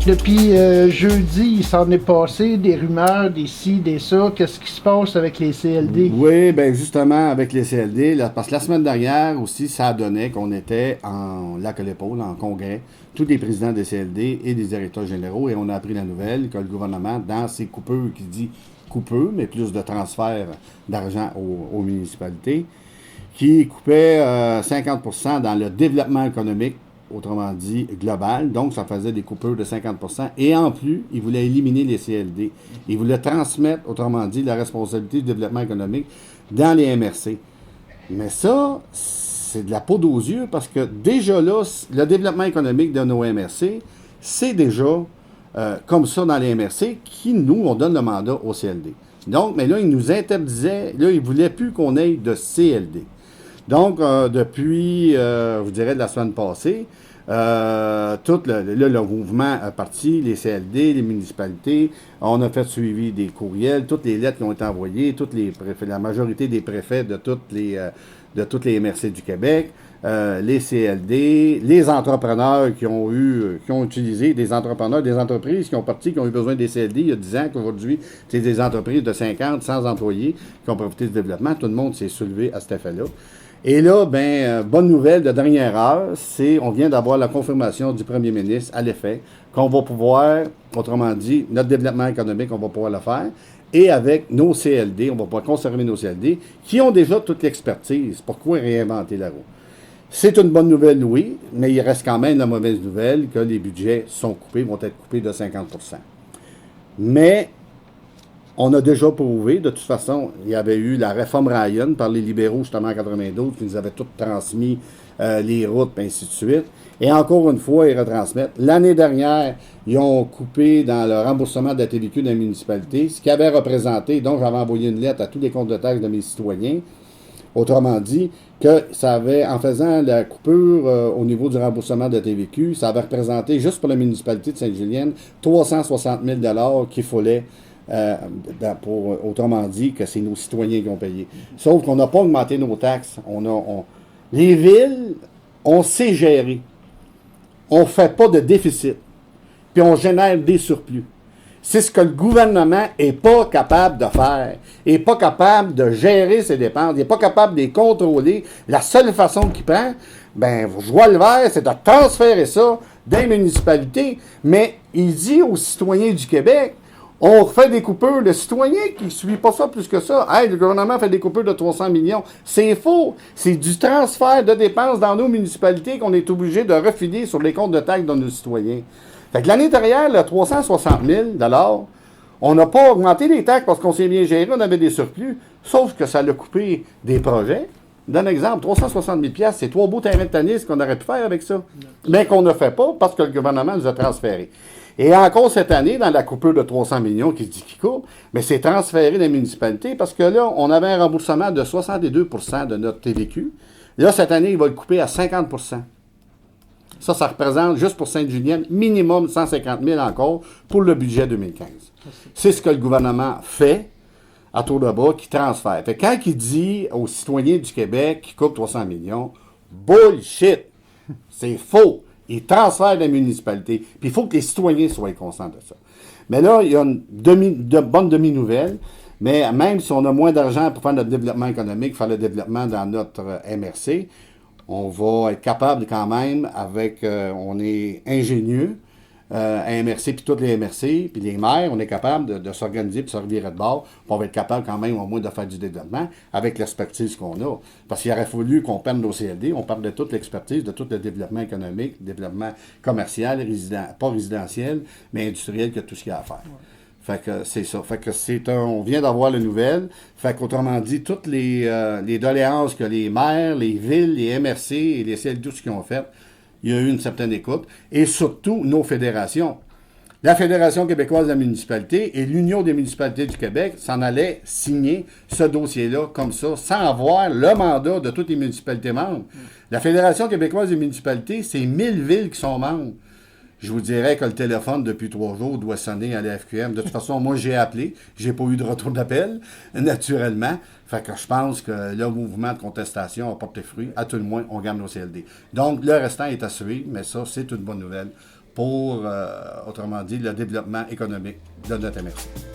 Depuis jeudi, il s'en est passé des rumeurs, des ci, des ça. Qu'est-ce qui se passe avec les CLD? Oui, bien justement, avec les CLD, parce que la semaine dernière aussi, ça donnait qu'on était en lac à l'épaule, en congrès, tous les présidents des CLD et des directeurs généraux, et on a appris la nouvelle que le gouvernement, dans ses coupeurs, qui dit coupeux, mais plus de transfert d'argent aux municipalités, qui coupait 50% dans le développement économique, autrement dit global. Donc, ça faisait des coupures de 50%. Et en plus, il voulait éliminer les CLD. Il voulait transmettre, autrement dit, la responsabilité du développement économique dans les MRC. Mais ça, c'est de la poudre aux yeux parce que déjà là, le développement économique de nos MRC, c'est déjà comme ça dans les MRC qui, nous, on donne le mandat aux CLD. Donc, mais là, il nous interdisait, là, il ne voulait plus qu'on ait de CLD. Donc, depuis, je vous dirais, de la semaine passée, tout le mouvement a parti, les CLD, les municipalités, on a fait suivi des courriels, toutes les lettres qui ont été envoyées, tous les préfets, la majorité des préfets de toutes les MRC du Québec, les CLD, les entrepreneurs qui ont utilisé, des entrepreneurs, des entreprises qui ont parti, qui ont eu besoin des CLD il y a 10 ans, qu'aujourd'hui, c'est des entreprises de 50, 100 employés qui ont profité du développement. Tout le monde s'est soulevé à cet effet-là. Et là, bonne nouvelle de dernière heure, on vient d'avoir la confirmation du premier ministre à l'effet qu'on va pouvoir, autrement dit, notre développement économique, on va pouvoir le faire. Et avec nos CLD, on va pouvoir conserver nos CLD, qui ont déjà toute l'expertise. Pourquoi réinventer la roue? C'est une bonne nouvelle, oui, mais il reste quand même la mauvaise nouvelle que les budgets sont coupés, vont être coupés de 50%. Mais on a déjà prouvé, de toute façon, il y avait eu la réforme Ryan par les libéraux, justement, en 92, qui nous avaient tout transmis les routes, et ainsi de suite. Et encore une fois, ils retransmettent. L'année dernière, ils ont coupé dans le remboursement de la TVQ de la municipalité, ce qui avait représenté, donc j'avais envoyé une lettre à tous les comptes de taxes de mes citoyens, autrement dit, que ça avait, en faisant la coupure au niveau du remboursement de la TVQ, ça avait représenté, juste pour la municipalité de Sainte-Julienne, 360 000 qu'il fallait autrement dit, que c'est nos citoyens qui ont payé. Sauf qu'on n'a pas augmenté nos taxes. Les villes, on sait gérer. On ne fait pas de déficit. Puis on génère des surplus. C'est ce que le gouvernement n'est pas capable de faire. Il n'est pas capable de gérer ses dépenses. Il n'est pas capable de les contrôler. La seule façon qu'il prend, je vois le vert, c'est de transférer ça dans les municipalités. Mais il dit aux citoyens du Québec, on fait des coupures. Le citoyen qui ne suit pas ça plus que ça, hey, le gouvernement fait des coupures de 300 millions. C'est faux. C'est du transfert de dépenses dans nos municipalités qu'on est obligé de refiler sur les comptes de taxes de nos citoyens. Fait que l'année dernière, le 360 000 on n'a pas augmenté les taxes parce qu'on s'est bien géré, on avait des surplus, sauf que ça l'a coupé des projets. Donne un exemple, 360 000 $, c'est 3 beaux terrains de tennis qu'on aurait pu faire avec ça, mais qu'on ne fait pas parce que le gouvernement nous a transférés. Et encore cette année, dans la coupure de 300 millions qui dit qu'il coupe, mais c'est transféré dans les municipalités parce que là, on avait un remboursement de 62% de notre TVQ. Là, cette année, il va le couper à 50%. Ça représente, juste pour Sainte-Julienne, minimum 150 000 encore pour le budget 2015. C'est ce que le gouvernement fait à tour de bras, qui transfère. Fait que quand il dit aux citoyens du Québec qu'il coupe 300 millions, bullshit! C'est faux! Il transfère la municipalité. Puis il faut que les citoyens soient conscients de ça. Mais là, il y a une bonne demi-nouvelle. Mais même si on a moins d'argent pour faire notre développement économique, faire le développement dans notre MRC, on va être capable quand même, on est ingénieux, à MRC, puis toutes les MRC, puis les maires, on est capable de s'organiser puis de se revirer de bord, puis on va être capable quand même au moins de faire du développement avec l'expertise qu'on a. Parce qu'il aurait fallu qu'on perde nos CLD, on parle de toute l'expertise, de tout le développement économique, développement commercial, pas résidentiel, mais industriel, que tout ce qu'il y a à faire. Ouais. Fait que c'est ça. Fait que on vient d'avoir la nouvelle. Fait qu'autrement dit, toutes les doléances que les maires, les villes, les MRC et les CLD, tout ce qu'ils ont fait, il y a eu une certaine écoute. Et surtout, nos fédérations. La Fédération québécoise de la municipalité et l'Union des municipalités du Québec s'en allaient signer ce dossier-là comme ça, sans avoir le mandat de toutes les municipalités membres. La Fédération québécoise des municipalités, c'est 1000 villes qui sont membres. Je vous dirais que le téléphone, depuis 3 jours, doit sonner à la FQM. De toute façon, moi, j'ai appelé. J'ai pas eu de retour d'appel, naturellement. Fait que je pense que le mouvement de contestation a porté fruit. À tout le moins, on gagne nos CLD. Donc, le restant est à suivre, mais ça, c'est une bonne nouvelle pour, autrement dit, le développement économique de notre MRC.